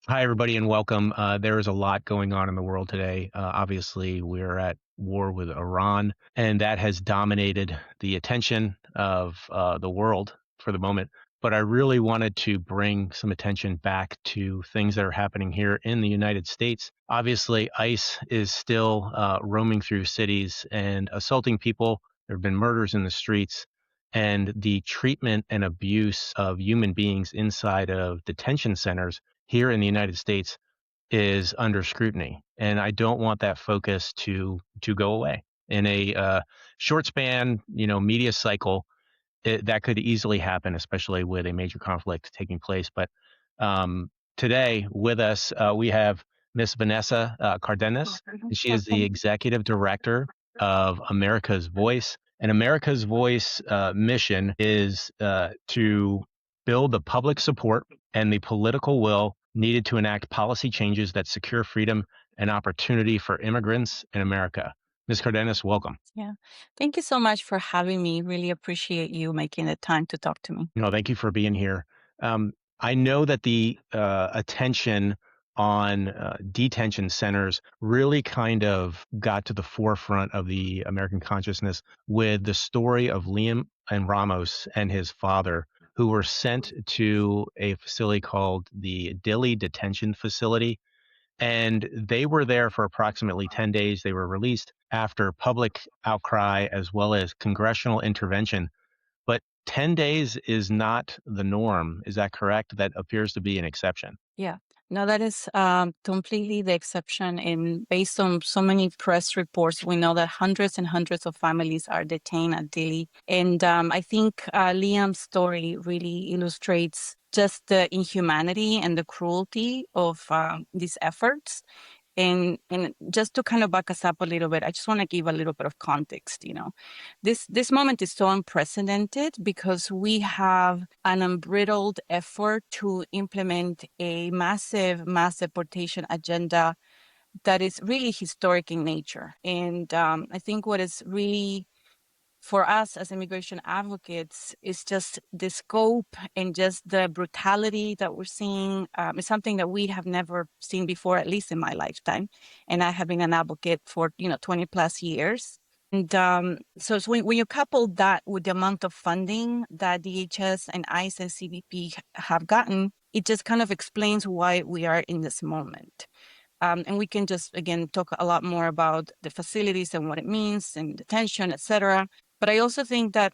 Hi, everybody, and welcome. There is a lot going on in the world today. Obviously, we're at war with Iran, and that has dominated the attention of the world for the moment. But I really wanted to bring some attention back to things that are happening here in the United States. Obviously, ICE is still roaming through cities and assaulting people. There have been murders in the streets. And the treatment and abuse of human beings inside of detention centers here in the United States is under scrutiny, and I don't want that focus to go away. In a short span, media cycle, that could easily happen, especially with a major conflict taking place. But today, with us, we have Miss Vanessa Cardenas, and she is the executive director of America's Voice. And America's Voice mission is to build the public support and the political will needed to enact policy changes that secure freedom and opportunity for immigrants in America. Ms. Cardenas, welcome. Yeah. Thank you so much for having me. Really appreciate you making the time to talk to me. Thank you for being here. I know that the attention on detention centers really kind of got to the forefront of the American consciousness with the story of Liam and Ramos and his father, who were sent to a facility called the Dilley Detention Facility. And they were there for approximately 10 days. They were released after public outcry as well as congressional intervention. But 10 days is not the norm. Is that correct? That appears to be an exception. Yeah. No, that is completely the exception. And based on so many press reports, we know that hundreds and hundreds of families are detained at Dilley. And I think Liam's story really illustrates just the inhumanity and the cruelty of these efforts. And just to kind of back us up a little bit, I just want to give a little bit of context. This moment is so unprecedented because we have an unbridled effort to implement a massive mass deportation agenda that is really historic in nature. And I think what is really for us as immigration advocates is just the scope and just the brutality that we're seeing is something that we have never seen before, at least in my lifetime. And I have been an advocate for 20 plus years. And so when you couple that with the amount of funding that DHS and ICE and CBP have gotten, it just kind of explains why we are in this moment. And we can just, again, talk a lot more about the facilities and what it means and detention, et cetera. But I also think that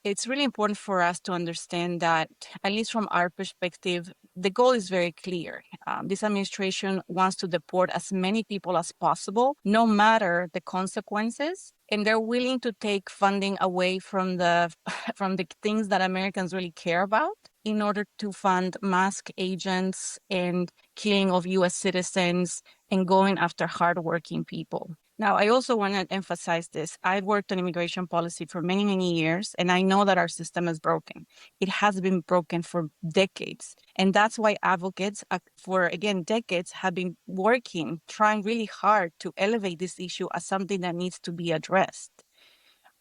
it's really important for us to understand that, at least from our perspective, the goal is very clear. This administration wants to deport as many people as possible, no matter the consequences. And they're willing to take funding away from the from the things that Americans really care about in order to fund mask agents and killing of U.S. citizens and going after hardworking people. Now, I also want to emphasize this. I've worked on immigration policy for many, many years, and I know that our system is broken. It has been broken for decades. And that's why advocates for, again, decades have been working, trying really hard to elevate this issue as something that needs to be addressed.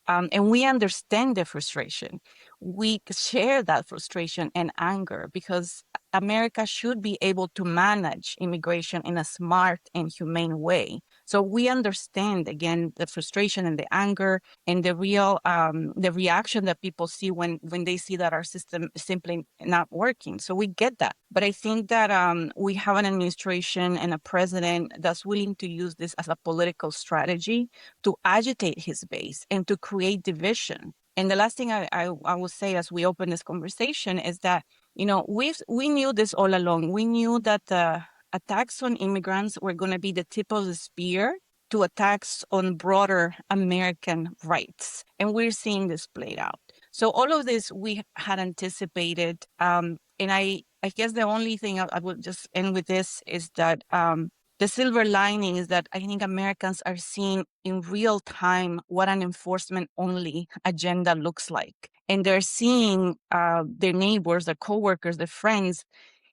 And we understand the frustration. We share that frustration and anger because America should be able to manage immigration in a smart and humane way. So we understand, again, the frustration and the anger and the real the reaction that people see when they see that our system is simply not working. So we get that. But I think that we have an administration and a president that's willing to use this as a political strategy to agitate his base and to create division. And the last thing I will say as we open this conversation is that, we knew this all along. We knew that the attacks on immigrants were going to be the tip of the spear to attacks on broader American rights. And we're seeing this played out. So all of this we had anticipated. And I guess the only thing I would just end with this is that the silver lining is that I think Americans are seeing in real time what an enforcement only agenda looks like. And they're seeing their neighbors, their coworkers, their friends,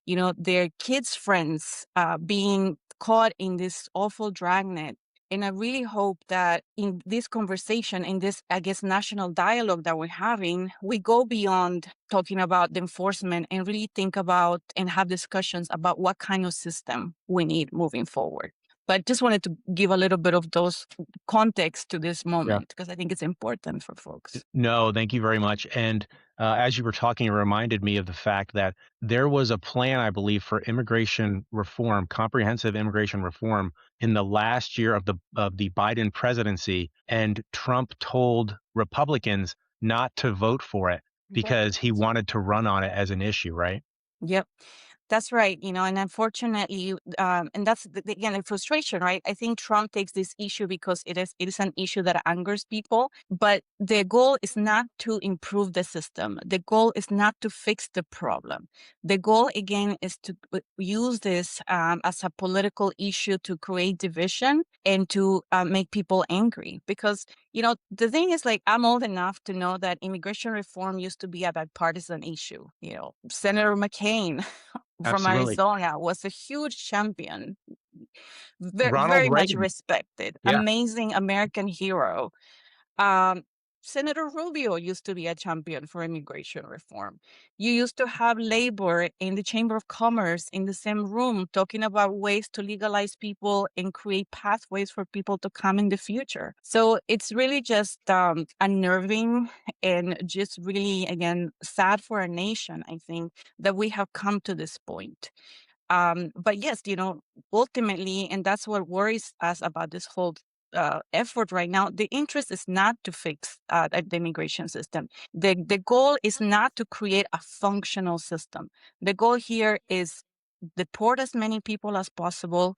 their kids' friends being caught in this awful dragnet And I really hope that in this conversation, in this, I guess, national dialogue that we're having, we go beyond talking about the enforcement and really think about and have discussions about what kind of system we need moving forward. But just wanted to give a little bit of those context to this Yeah. moment because I think it's important for folks. No, thank you very much. And as you were talking, it reminded me of the fact that there was a plan, I believe, for immigration reform, comprehensive immigration reform, in the last year of the Biden presidency, and Trump told Republicans not to vote for it Yep. because he wanted to run on it as an issue, right? Yep. That's right. And unfortunately, and that's again the frustration, right? I think Trump takes this issue because it is an issue that angers people, but the goal is not to improve the system. The goal is not to fix the problem. The goal again is to use this as a political issue to create division and to make people angry. Because the thing is, like, I'm old enough to know that immigration reform used to be a bipartisan issue. Senator McCain from Absolutely. Arizona was a huge champion, very, Ronald very much Reagan. respected, Yeah. amazing American hero. Um, Senator Rubio used to be a champion for immigration reform. You used to have labor in the Chamber of Commerce in the same room talking about ways to legalize people and create pathways for people to come in the future. So it's really just unnerving and just really, again, sad for our nation, I think, that we have come to this point. But yes, ultimately, and that's what worries us about this whole effort right now. The interest is not to fix the immigration system. The goal is not to create a functional system. The goal here is deport as many people as possible,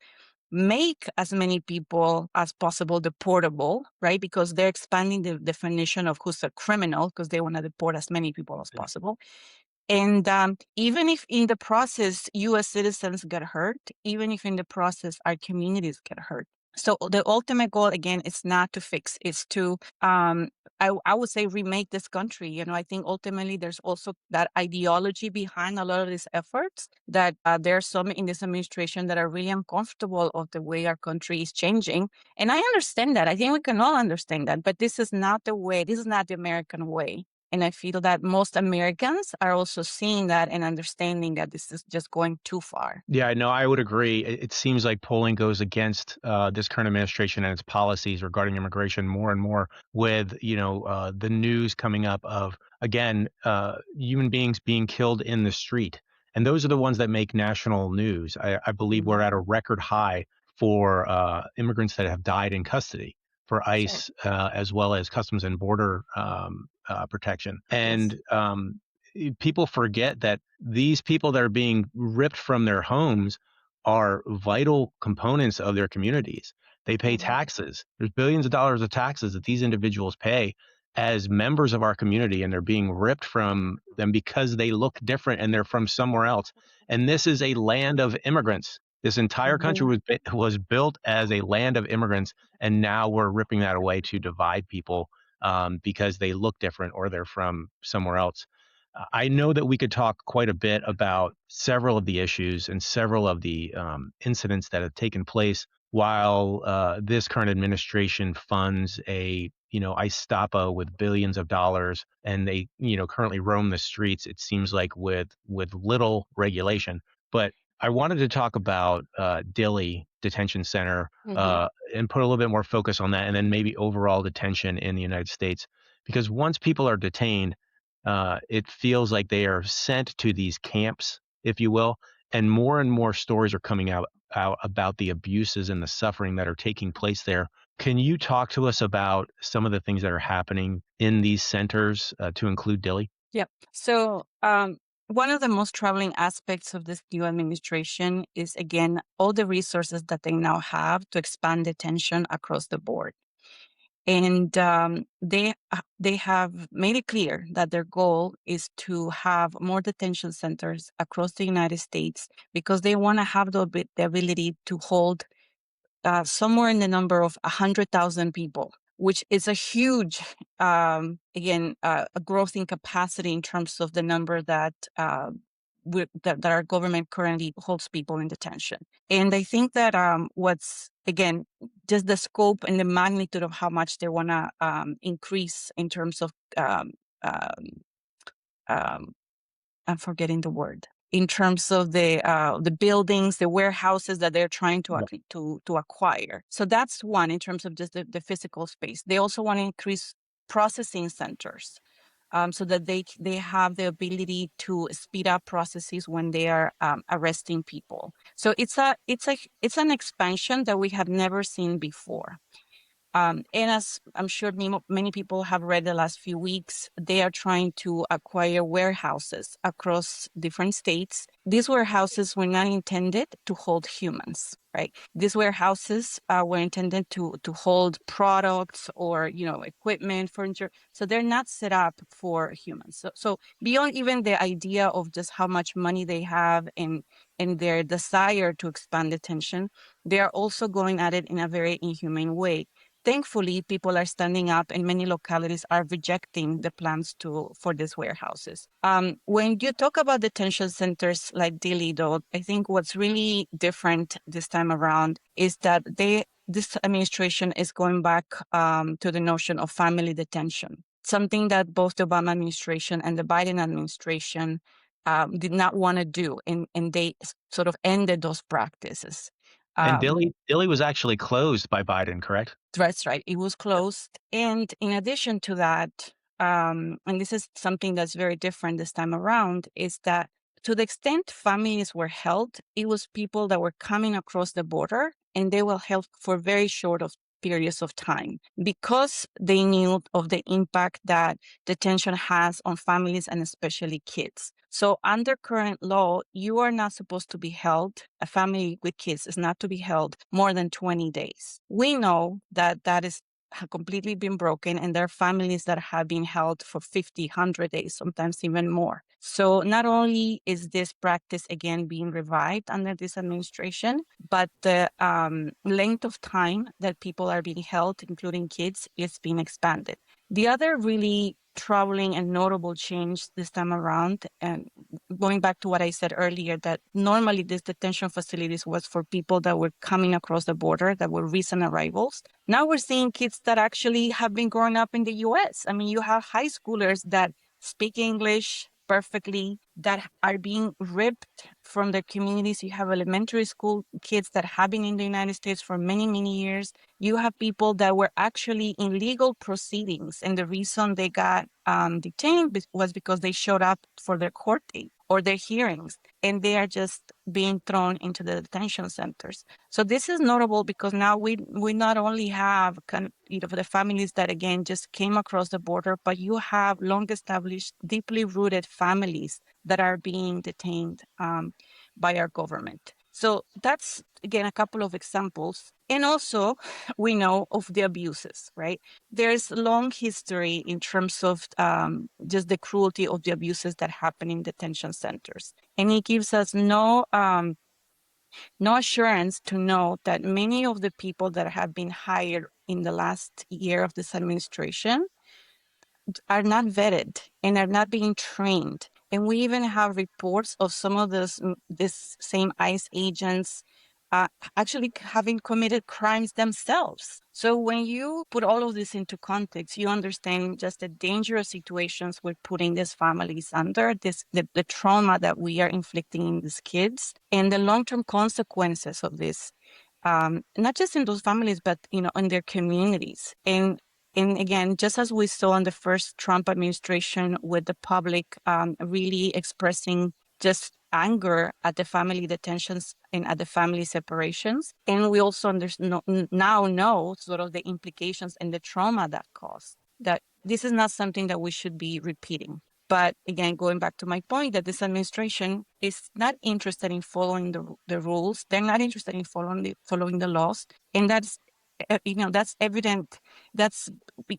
make as many people as possible deportable, right? Because they're expanding the definition of who's a criminal because they want to deport as many people as possible. And even if in the process U.S. citizens get hurt, even if in the process our communities get hurt. So the ultimate goal, again, is not to fix, it's to, I would say, remake this country. I think ultimately there's also that ideology behind a lot of these efforts that there are some in this administration that are really uncomfortable of the way our country is changing. And I understand that. I think we can all understand that. But this is not the way, this is not the American way. And I feel that most Americans are also seeing that and understanding that this is just going too far. Yeah, no, I would agree. It seems like polling goes against this current administration and its policies regarding immigration more and more, with the news coming up of, again, human beings being killed in the street, and those are the ones that make national news. I believe we're Mhm. at a record high for immigrants that have died in custody for That's right. ICE, as well as Customs and Border Protection, Yes. and people forget that these people that are being ripped from their homes are vital components of their communities. They pay Mhm. taxes. There's billions of dollars of taxes that these individuals pay as members of our community, and they're being ripped from them because they look different and they're from somewhere else. And this is a land of immigrants. This entire country Mhm. was built as a land of immigrants, and now we're ripping that away to divide people because they look different or they're from somewhere else. I know that we could talk quite a bit about several of the issues and several of the incidents that have taken place while this current administration funds a ICE Stoppa with billions of dollars, and they currently roam the streets. It seems like with little regulation. But I wanted to talk about Dilley Detention Center Mhm. and put a little bit more focus on that, and then maybe overall detention in the United States, because once people are detained, it feels like they are sent to these camps, if you will, and more stories are coming out about the abuses and the suffering that are taking place there. Can you talk to us about some of the things that are happening in these centers, to include Dilley? Yep. So, one of the most troubling aspects of this new administration is, again, all the resources that they now have to expand detention across the board. And they have made it clear that their goal is to have more detention centers across the United States because they want to have the ability to hold somewhere in the number of 100,000 people, which is a huge, again, a growth in capacity in terms of the number that that our government currently holds people in detention. And I think that what's, again, just the scope and the magnitude of how much they want to increase in terms of, um, um, I'm forgetting the word, in terms of the buildings, the warehouses that they're trying to acquire. So that's one in terms of just the physical space. They also want to increase processing centers, so that they have the ability to speed up processes when they are arresting people. So it's an expansion that we have never seen before. And as I'm sure many people have read the last few weeks, they are trying to acquire warehouses across different states. These warehouses were not intended to hold humans, right? These warehouses were intended to hold products or, equipment, furniture. So they're not set up for humans. So beyond even the idea of just how much money they have and their desire to expand detention, they are also going at it in a very inhumane way. Thankfully, people are standing up and many localities are rejecting the plans for these warehouses. When you talk about detention centers like Dilley, though, I think what's really different this time around is that this administration is going back to the notion of family detention, something that both the Obama administration and the Biden administration did not want to do, and they sort of ended those practices. And Um, Dilley was actually closed by Biden, correct? That's right. It was closed. And in addition to that, and this is something that's very different this time around, is that to the extent families were held, it was people that were coming across the border and they were held for very short of periods of time because they knew of the impact that detention has on families and especially kids. So under current law, you are not supposed to be held, a family with kids is not to be held more than 20 days. We know that is completely been broken, and there are families that have been held for 50, 100 days, sometimes even more. So not only is this practice again being revived under this administration, but the length of time that people are being held, including kids, is being expanded. The other really troubling and notable change this time around, and going back to what I said earlier, that normally these detention facilities was for people that were coming across the border, that were recent arrivals. Now we're seeing kids that actually have been growing up in the US. I mean, you have high schoolers that speak English perfectly, that are being ripped from their communities. You have elementary school kids that have been in the United States for many, many years. You have people that were actually in legal proceedings, and the reason they got detained was because they showed up for their court date or their hearings, and they are just being thrown into the detention centers. So this is notable because now we not only have the families that again just came across the border, but you have long established, deeply rooted families that are being detained by our government. So that's, again, a couple of examples. And also, we know of the abuses, right? There's long history in terms of just the cruelty of the abuses that happen in detention centers. And it gives us no assurance to know that many of the people that have been hired in the last year of this administration are not vetted and are not being trained. And we even have reports of some of this same ICE agents actually having committed crimes themselves. So when you put all of this into context, you understand just the dangerous situations we're putting these families under, the trauma that we are inflicting in these kids, and the long-term consequences of this. Not just in those families, but in their communities. And again, just as we saw in the first Trump administration, with the public really expressing just anger at the family detentions and at the family separations, and we also now know sort of the implications and the trauma that caused. That this is not something that we should be repeating. But again, going back to my point, that this administration is not interested in following the rules. They're not interested in following the laws, and that's evident.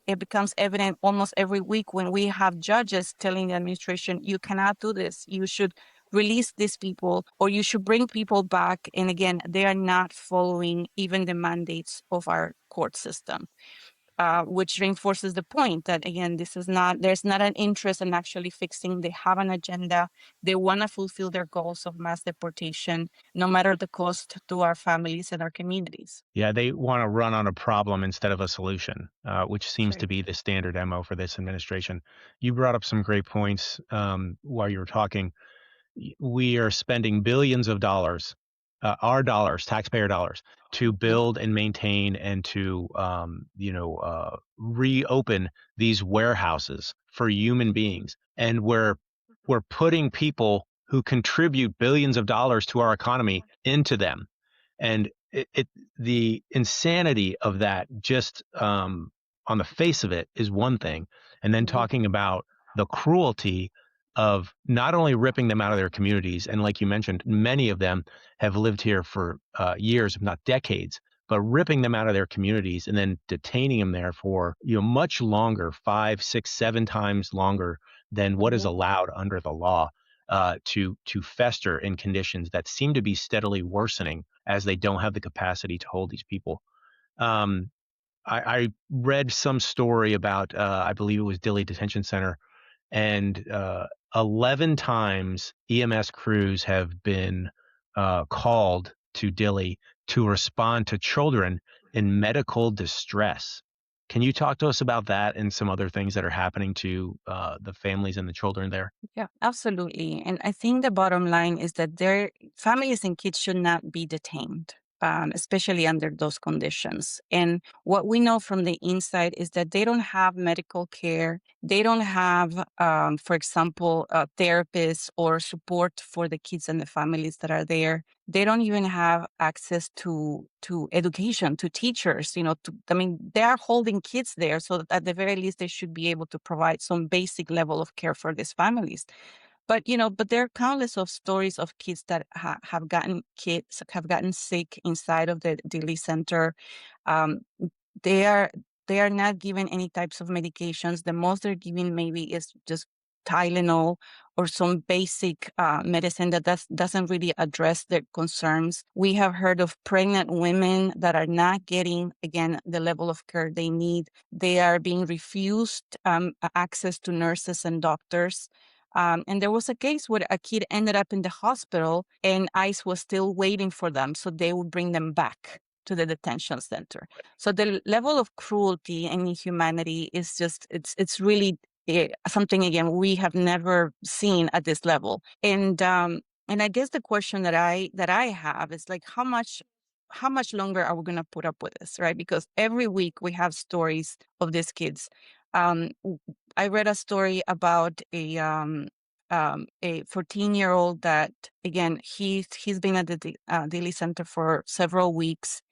It becomes evident almost every week when we have judges telling the administration, "You cannot do this. You should release these people, or you should bring people back." And again, they are not following even the mandates of our court system. which reinforces the point that, again, there's not an interest in actually fixing. They have an agenda. They want to fulfill their goals of mass deportation, no matter the cost to our families and our communities. Yeah, they want to run on a problem instead of a solution, which seems to Right. be the standard MO for this administration. You brought up some great points while you were talking. We are spending billions of dollars, our dollars, taxpayer dollars, to Mhm. build and maintain and to, reopen these warehouses for human beings. And we're putting people who contribute billions of dollars to our economy into them. And the insanity of that just on the face of it is one thing. And then Mhm. talking about the cruelty of not only ripping them out of their communities, and like you mentioned, many of them have lived here for years, if not decades, but ripping them out of their communities and then detaining them there for much longer, 5, 6, 7 times longer than what is Mhm. allowed under the law, to fester in conditions that seem to be steadily worsening as they don't have the capacity to hold these people. Um, I read some story about, I believe it was Dilley Detention Center, and 11 times EMS crews have been called to Dilley to respond to children in medical distress. Can you talk to us about that and some other things that are happening to the families and the children there? Yeah, absolutely. And I think the bottom line is that their families and kids should not be detained, especially under those conditions. And what we know from the inside is that they don't have medical care. They don't have, for example, therapists or support for the kids and the families that are there. They don't even have access to education, to teachers. I mean, they are holding kids there, so that at the very least they should be able to provide some basic level of care for these families. But there are countless of stories of kids that have gotten sick inside of the Dilley Center. Um, they are they are not given any types of medications. The most they're given maybe is just Tylenol or some basic medicine that doesn't really address their concerns. We have heard of pregnant women that are not getting, again, the level of care they need. They are being refused access to nurses and doctors. And there was a case where a kid ended up in the hospital and ICE was still waiting for them, so they would bring them back to the detention center. So the level of cruelty and inhumanity is just, it's really something, again, we have never seen at this level. And I guess the question that I have is like, how much longer are we going to put up with this, right? Because every week we have stories of these kids. I read a story about a 14-year-old that, again, he's been at the Dilley Center for several weeks,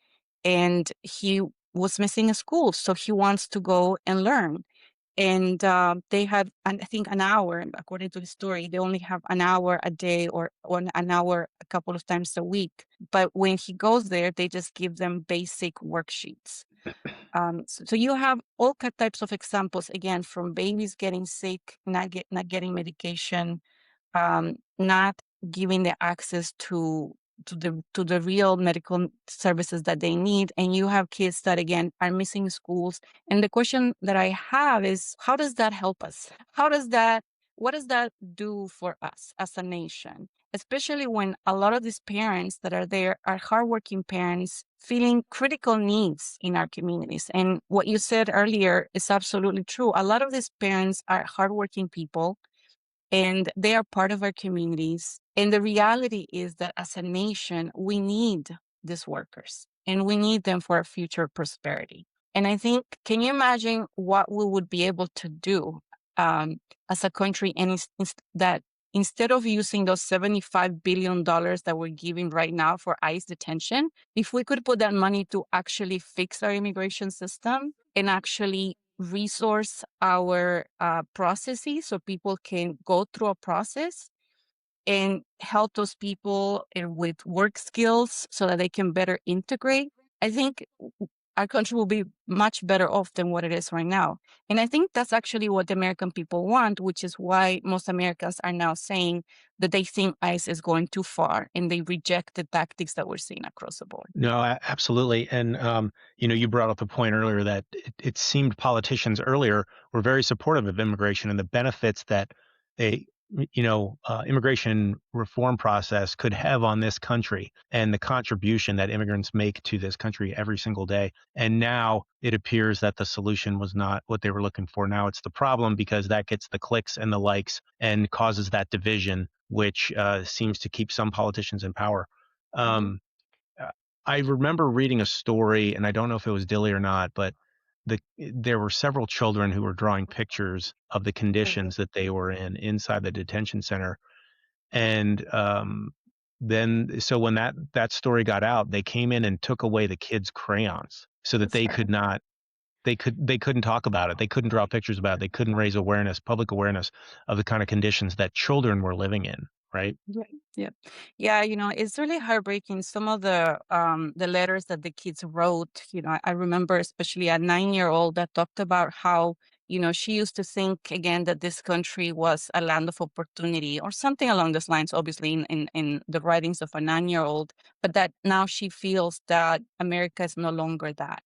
and he was missing a school, so he wants to go and learn. And they had, I think, an hour. According to the story, they only have an hour a day, or an hour a couple of times a week. But when he goes there, they just give them basic worksheets. So you have all types of examples, again, from babies getting sick, not getting medication, not giving the access to the real medical services that they need. And you have kids that, again, are missing schools. And the question that I have is, how does that help us? What does that do for us as a nation? Especially when a lot of these parents that are there are hardworking parents feeling critical needs in our communities. And what you said earlier is absolutely true. A lot of these parents are hardworking people, and they are part of our communities. And the reality is that as a nation, we need these workers and we need them for our future prosperity. And I think, can you imagine what we would be able to do as a country, and that instead of using those $75 billion that we're giving right now for ICE detention, if we could put that money to actually fix our immigration system and actually resource our processes so people can go through a process and help those people with work skills so that they can better integrate. I think our country will be much better off than what it is right now. And I think that's actually what the American people want, which is why most Americans are now saying that they think ICE is going too far and they reject the tactics that we're seeing across the board. No, absolutely. And, you brought up the point earlier that it seemed politicians earlier were very supportive of immigration and the benefits that a, immigration reform process could have on this country and the contribution that immigrants make to this country every single day. And now it appears that the solution was not what they were looking for. Now it's the problem because that gets the clicks and the likes and causes that division, which seems to keep some politicians in power. Mhm. Um, uh, I remember reading a story, and I don't know if it was Dilley or not, but there were several children who were drawing pictures of the Mhm. conditions that they were in inside the detention center. And then, so when that story got out, they came in and took away the kids' crayons so that That's they could terrible. not they couldn't talk about it. They couldn't draw pictures about it. They couldn't raise awareness, public awareness of the kind of conditions that children were living in, right? Yeah, yeah, yeah. It's really heartbreaking. Some of the letters that the kids wrote. I remember especially a 9-year-old that talked about how she used to think again that this country was a land of opportunity or something along those lines. Obviously, in the writings of a 9-year-old, but that now she feels that America is no longer that.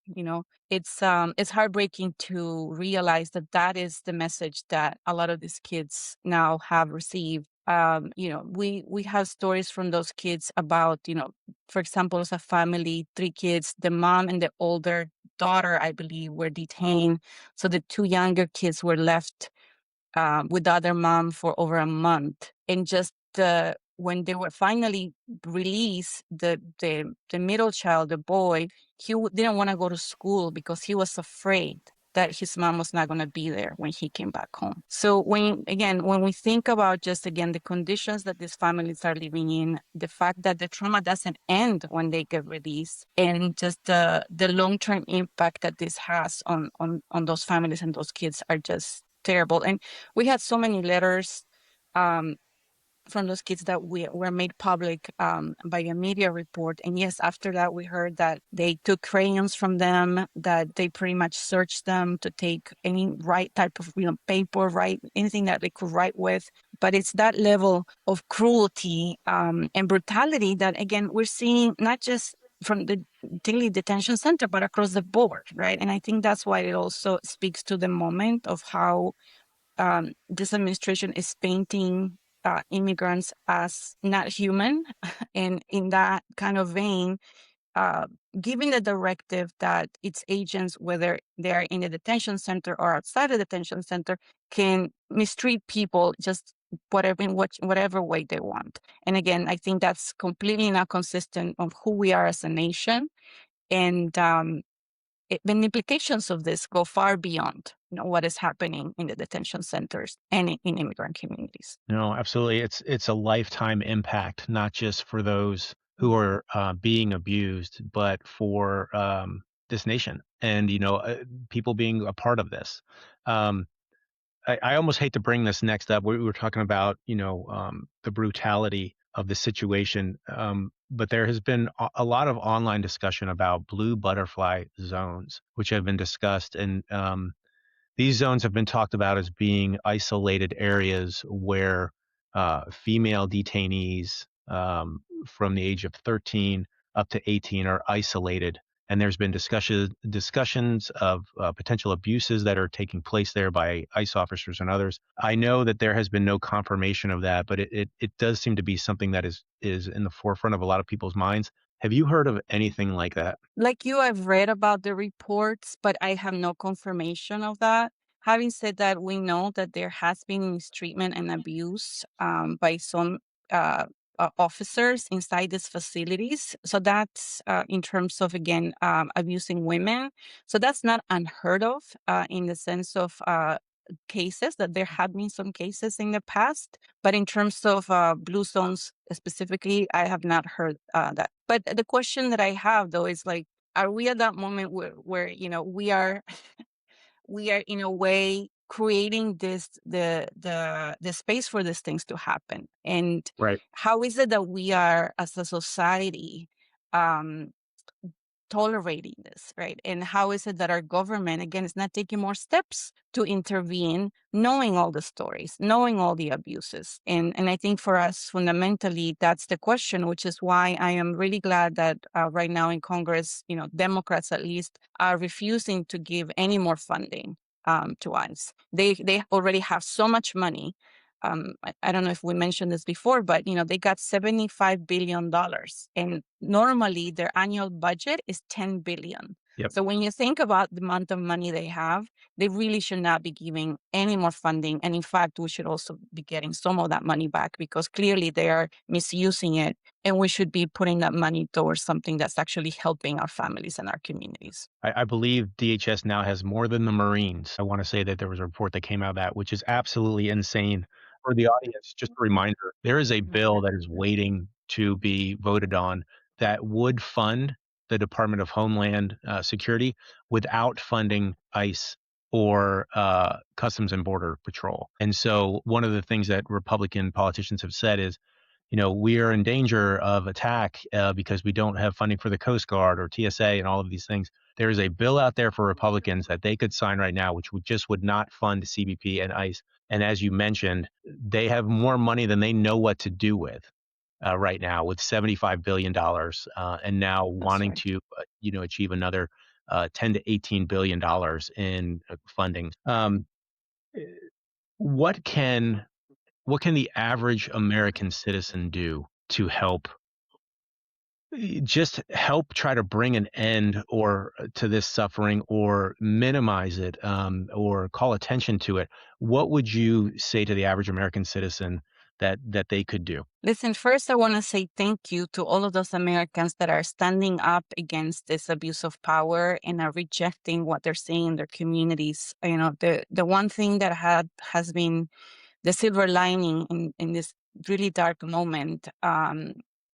It's heartbreaking to realize that that is the message that a lot of these kids now have received. We have stories from those kids about, for example, as a family, 3 kids, the mom and the older daughter, I believe, were detained. So the 2 younger kids were left with the other mom for over a month. And just when they were finally released, the middle child, the boy, didn't want to go to school because he was afraid that his mom was not going to be there when he came back home. So when we think about just again the conditions that these families are living in, the fact that the trauma doesn't end when they get released, and just the long-term impact that this has on those families and those kids are just terrible. And we had so many letters um, from those kids that were made public by a media report. And yes, after that, we heard that they took crayons from them, that they pretty much searched them to take any right type of paper, right, anything that they could write with. But it's that level of cruelty and brutality that, again, we're seeing not just from the Dilley Detention Center, but across the board, right? And I think that's why it also speaks to the moment of how this administration is painting immigrants as not human. And in that kind of vein, uh, giving the directive that its agents, whether they're in a detention center or outside a detention center, can mistreat people just whatever way they want. And again, I think that's completely not consistent of who we are as a nation. And the implications of this go far beyond what is happening in the detention centers and in immigrant communities. No, absolutely. It's a lifetime impact, not just for those who Mm. are being abused, but for this nation and people being a part of this. Um, I almost hate to bring this next up. We were talking about the brutality of the situation, but there has been a lot of online discussion about blue butterfly zones, which have been discussed, and these zones have been talked about as being isolated areas where female detainees from the age of 13 up to 18 are isolated. And there's been discussions of potential abuses that are taking place there by ICE officers and others. I know that there has been no confirmation of that, but it does seem to be something that is in the forefront of a lot of people's minds. Have you heard of anything like that? Like you, I've read about the reports, but I have no confirmation of that. Having said that, we know that there has been mistreatment and abuse by some officers inside these facilities. So that's in terms of, again, abusing women. So that's not unheard of in the sense of cases, that there have been some cases in the past. But in terms of blue zones specifically, I have not heard that. But the question that I have though is like, are we at that moment where we are in a way creating the space for these things to happen? And Right. how is it that we are as a society um tolerating this, right? And how is it that our government, again, is not taking more steps to intervene, knowing all the stories, knowing all the abuses? And I think for us, fundamentally, that's the question, which is why I am really glad that right now in Congress, Democrats at least are refusing to give any more funding to ICE. They already have so much money. I don't know if we mentioned this before, but they got $75 billion, and normally their annual budget is $10 billion. Yep. So when you think about the amount of money they have, they really should not be giving any more funding. And in fact, we should also be getting some of that money back, because clearly they are misusing it, and we should be putting that money towards something that's actually helping our families and our communities. I believe DHS now has more than the Marines. I want to say that there was a report that came out of that, which is absolutely insane. For the audience, just a reminder, there is a bill that is waiting to be voted on that would fund the Department of Homeland Security without funding ICE or Customs and Border Patrol. And so one of the things that Republican politicians have said is, we are in danger of attack because we don't have funding for the Coast Guard or TSA and all of these things. There is a bill out there for Republicans that they could sign right now, which would not fund CBP and ICE. And as you mentioned, they have more money than they know what to do with right now, with $75 billion, and now That's wanting right. to, achieve another 10 to $18 billion in funding. What can the average American citizen do to just help try to bring an end or to this suffering, or minimize it, or call attention to it? What would you say to the average American citizen that they could do? Listen, first, I want to say thank you to all of those Americans that are standing up against this abuse of power and are rejecting what they're seeing in their communities. The one thing that has been the silver lining in this really dark moment,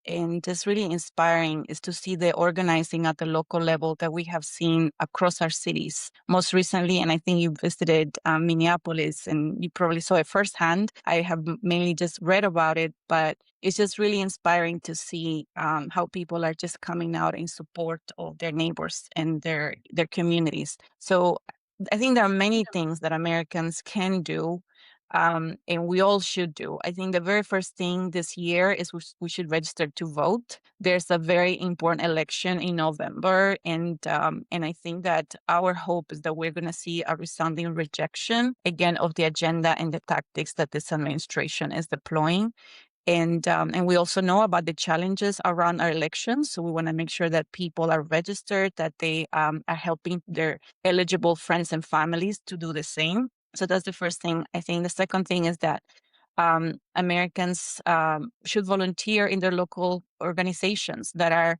and just really inspiring, is to see the organizing at the local level that we have seen across our cities. Most recently, and I think you visited Minneapolis and you probably saw it firsthand. I have mainly just read about it, but it's just really inspiring to see how people are just coming out in support of their neighbors and their communities. So I think there are many things that Americans can do, and we all should do. I think the very first thing this year is we should register to vote. There's a very important election in November, and I think that our hope is that we're going to see a resounding rejection again of the agenda and the tactics that this administration is deploying. And we also know about the challenges around our elections. So we want to make sure that people are registered, that they are helping their eligible friends and families to do the same. So that's the first thing. I think the second thing is that Americans should volunteer in their local organizations that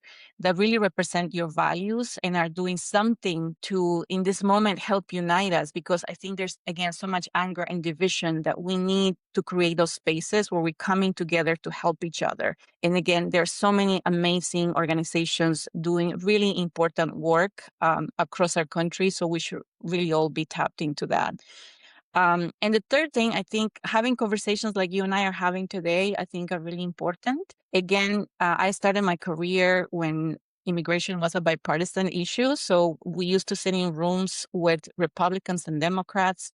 really represent your values and are doing something to, in this moment, help unite us. Because I think there's, again, so much anger and division that we need to create those spaces where we're coming together to help each other. And again, there's so many amazing organizations doing really important work across our country. So we should really all be tapped into that. And the third thing, I think having conversations like you and I are having today, I think are really important. Again, I started my career when immigration was a bipartisan issue. So we used to sit in rooms with Republicans and Democrats.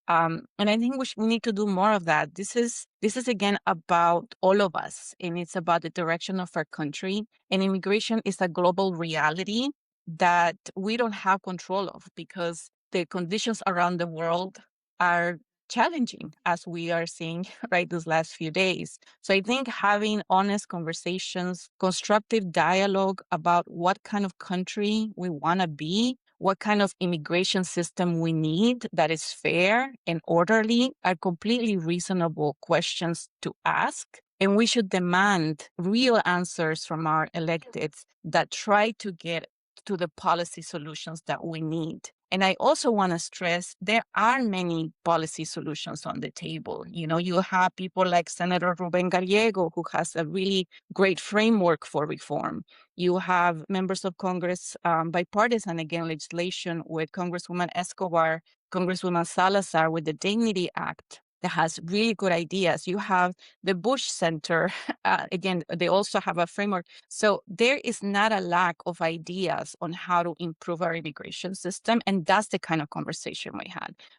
And I think we need to do more of that. This is again about all of us, and it's about the direction of our country. And immigration is a global reality that we don't have control of, because the conditions around the world are challenging, as we are seeing right these last few days. So I think having honest conversations, constructive dialogue about what kind of country we want to be, what kind of immigration system we need that is fair and orderly, are completely reasonable questions to ask. And we should demand real answers from our electeds that try to get to the policy solutions that we need. And I also want to stress there are many policy solutions on the table. You have people like Senator Ruben Gallego, who has a really great framework for reform. You have members of Congress, bipartisan, again, legislation with Congresswoman Escobar, Congresswoman Salazar with the Dignity Act, that has really good ideas. You have the Bush Center. Again, they also have a framework. So there is not a lack of ideas on how to improve our immigration system. And that's the kind of conversation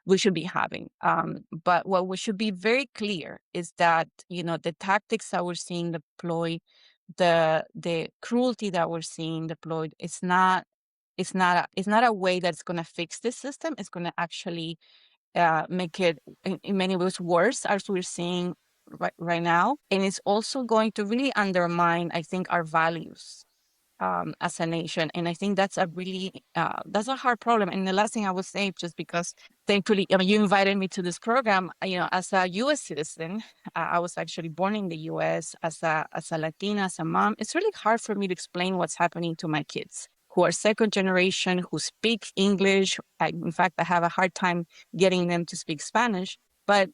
we should be having. But what we should be very clear is that, the tactics that we're seeing deployed, the cruelty that we're seeing deployed, it's not a way that's going to fix this system. It's going to actually make it in many ways worse, as we're seeing right now. And it's also going to really undermine, I think, our values as a nation. And I think that's a hard problem. And the last thing I would say, just because thankfully, you invited me to this program, as a U.S. citizen, I was actually born in the U.S. as a Latina, as a mom. It's really hard for me to explain what's happening to my kids who are second generation, who speak English. In fact, I have a hard time getting them to speak Spanish. But,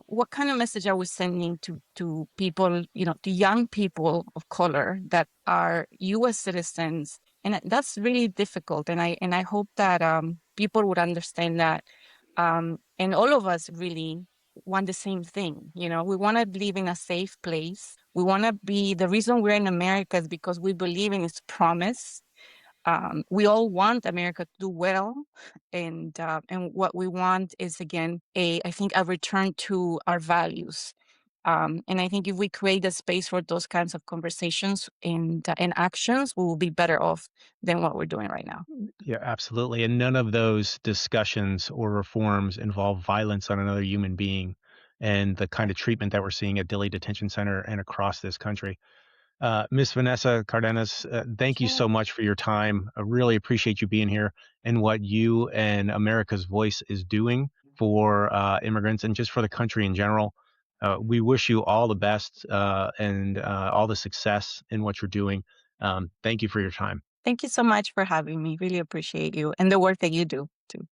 what kind of message are we sending to people, to young people of color that are U.S. citizens? And that's really difficult. And I hope that people would understand that. And all of us really want the same thing. We want to live in a safe place. We want to be, the reason we're in America is because we believe in its promise. We all want America to do well, and what we want is, again, I think a return to our values. And I think if we create a space for those kinds of conversations and actions, we will be better off than what we're doing right now. Yeah, absolutely. And none of those discussions or reforms involve violence on another human being and the kind of treatment that we're seeing at Dilley Detention Center and across this country. Miss Vanessa Cardenas, thank you so Sure. much for your time. I really appreciate you being here and what you and America's Voice is doing for immigrants and just for the country in general. We wish you all the best and all the success in what you're doing. Thank you for your time. Thank you so much for having me. Really appreciate you and the work that you do too.